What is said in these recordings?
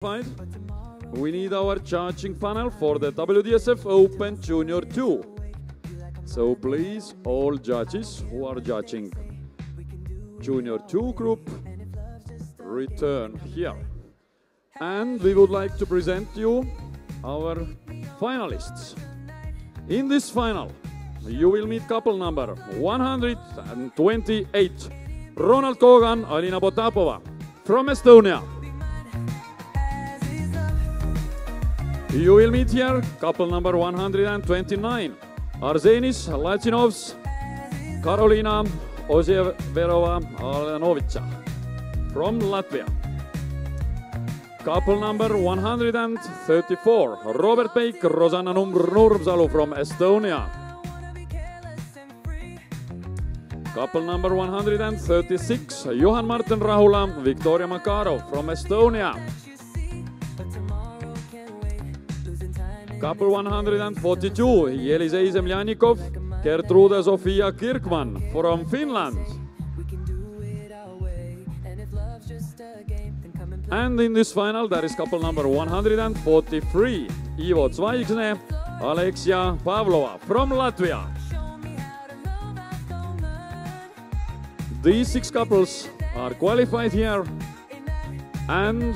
We need our judging panel for the WDSF Open Junior 2. So please, all judges who are judging Junior 2 group, return here. And we would like to present you our finalists. In this final, you will meet couple number 128, Ronald Kogan, Alina Potapova from Estonia. You will meet here couple number 129, Arsenis Lachinovs, Karolina Ozieverova-Alenovitsa from Latvia. Couple number 134, Robert Peik, Rosanna Nurmsalu from Estonia. Couple number 136, Johan Martin Rahula, Victoria Makarov from Estonia. Couple 142, Yelisei Zemlyanikov, Gertrude Sofia Kirkman from Finland. And in this final, there is couple number 143, Ivo Zvaigsne, Alexia Pavlova from Latvia. These 6 couples are qualified here, and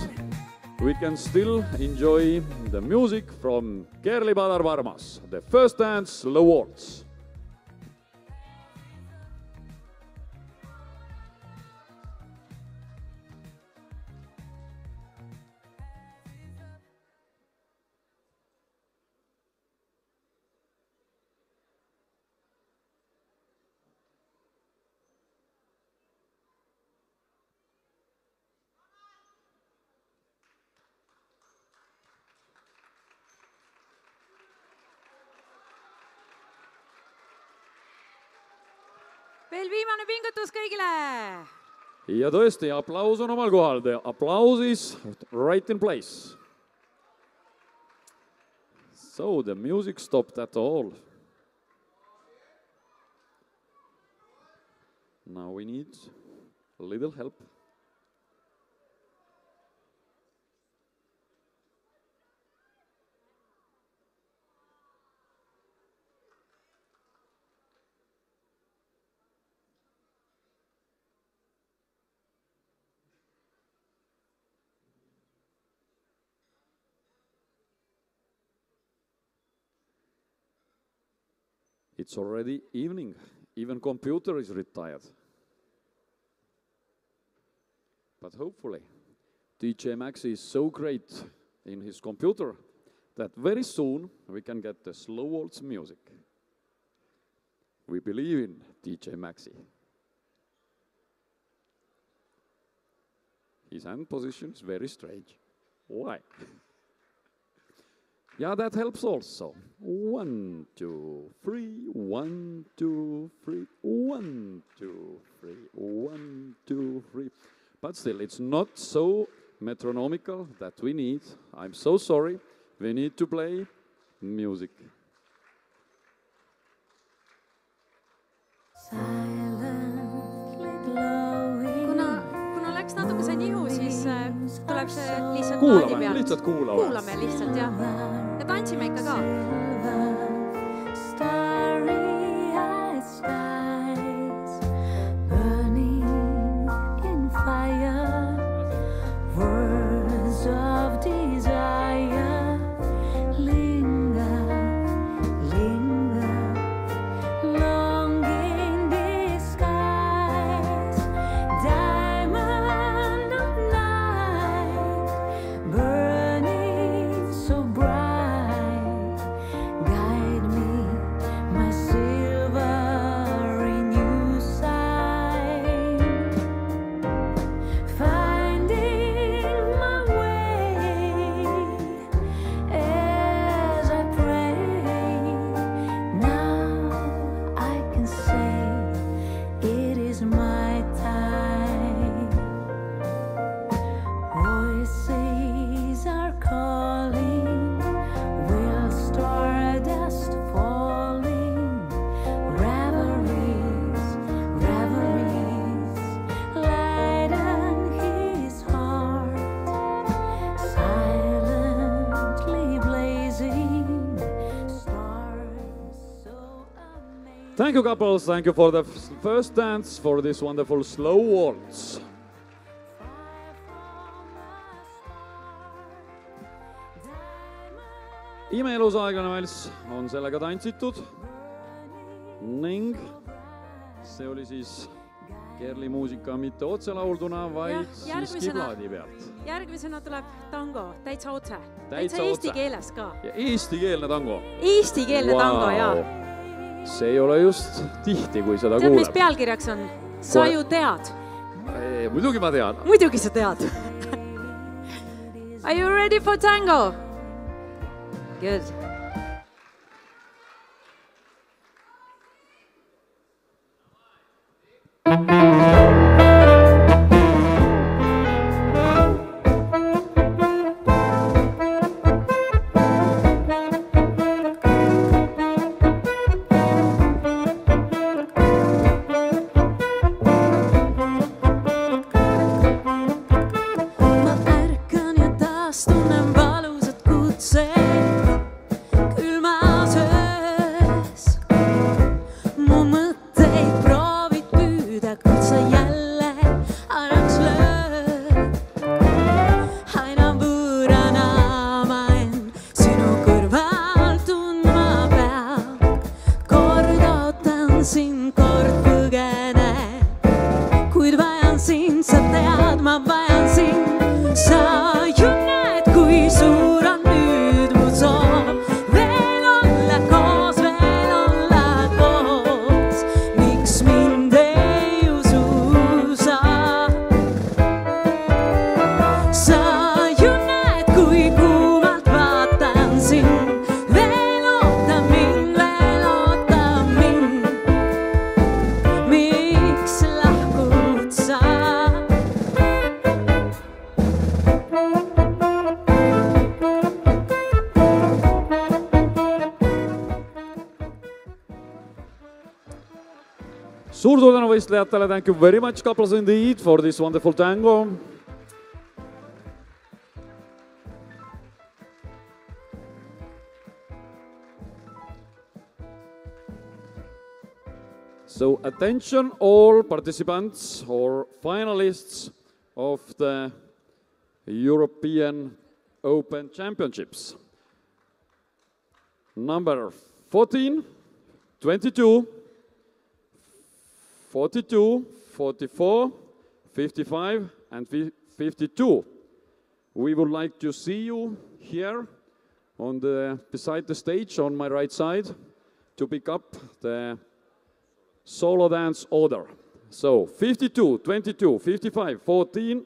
we can still enjoy the music from Kerli Padar Varmas, the first dance, Slow Waltz. Veel viimane pingutus kõigile! Ja tõesti, aplaus on omal kohal. The applause is right in place. So the music stopped at all. Now we need a little help. It's already evening. Even computer is retired. But hopefully, DJ Maxi is so great in his computer that very soon we can get the slow waltz music. We believe in DJ Maxi. His hand position is very strange. Why? Yeah, that helps also. 1, 2, 3, 1, 2, 3, 1, 2, 3, 1, 2, 3. But still, it's not so metronomical that we need. I'm so sorry. We need to play music. Kuna läks natuke see nihu, siis tuleb see lihtsalt Kuulame, naadi pealt. lihtsalt kuulame. Kuulame lihtsalt, jah. Ja tantsime ikka ka. Thank you, couples. Thank you for the first dance, for this wonderful slow waltz. Imeelus aeglane valss on sellega tantsitud ning see oli siis Kerli muusika mitte otse laulduna, vaid siiski plaadi pealt. Järgmisena tuleb tango, täitsa otse. Täitsa eesti keeles ka. Ja eestikeelne tango. Eestikeelne tango, jaa. See ei ole just tihti, kui seda kuuleb. Tead, mis pealkirjaks on? Sa ju tead. Muidugi ma tean. Muidugi sa tead. Are you ready for tango? Good. Suur tänu võistlejatele, thank you very much, couples indeed, for this wonderful tango. So attention all participants or finalists of the European Open Championships. Number 14, 22, 42, 44, 55 and 52. We would like to see you here on beside the stage on my right side to pick up the solo dance order. So 52, 22, 55, 14,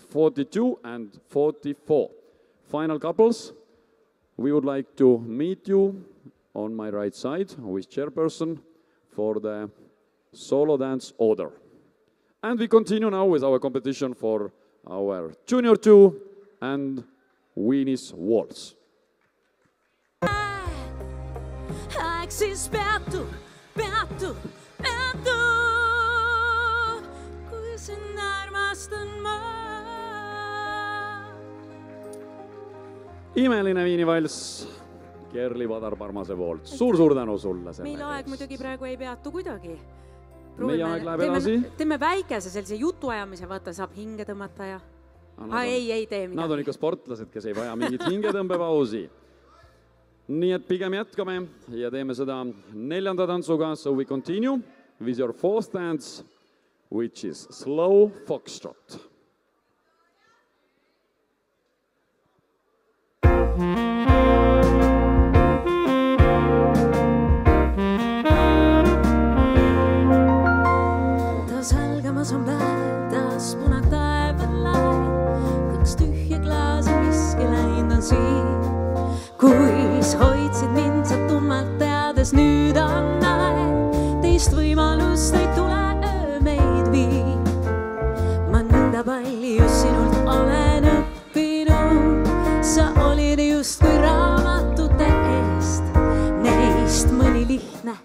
42 and 44. Final couples, we would like to meet you on my right side with chairperson for the solo dance order. And we continue now with our competition for our Junior 2 and Weenie's Waltz. Imeline Viinivalss Kerli Padar-Parmase poolt. Suur tänu sulle selle. Meil aeg muidugi praegu ei peatu kuidagi. Meie aeg läheb edasi. Teeme väikese sellise jutuajamise, vaata, saab hinge tõmmata ja... Ei tee midagi. Nad on ikka sportlased, kes ei vaja mingit hingetõmbepausi. Nii et pigem jätkame ja teeme seda 4. tantsuga. So we continue with your 4th dance, which is Slow Foxtrot. On päev, taas punab taeval laev, kaks tühja klaasi viske läinud on siin. Kuis hoidsid mind sa tummalt teades, nüüd on aeg, teist võimalust ei tule öö meid viib. Ma nõnda palju sinult olen õppinud, sa olid justkui raamatute eest. Neist mõni lihtne,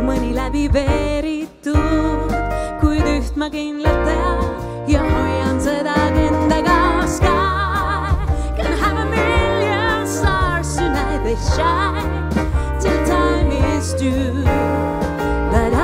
mõni läbi veeritud, kuid üht ma kindlalt tean ja hoian seda endaga. Sky can have a million stars tonight, they shine till time is due, but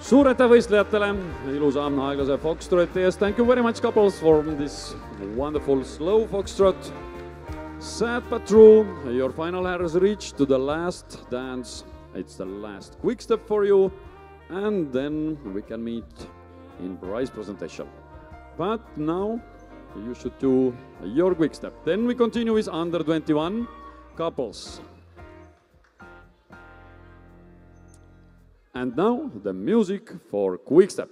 suur aitäh võistlejatele ilusa aeglase foxtroti eest. Thank you very much, couples, for this wonderful slow foxtrot. Sad but true, your final has reached to the last dance. It's the last quick step for you, and then we can meet in prize presentation. But now you should do your quick step. Then we continue with under 21 couples. And now the music for quick step.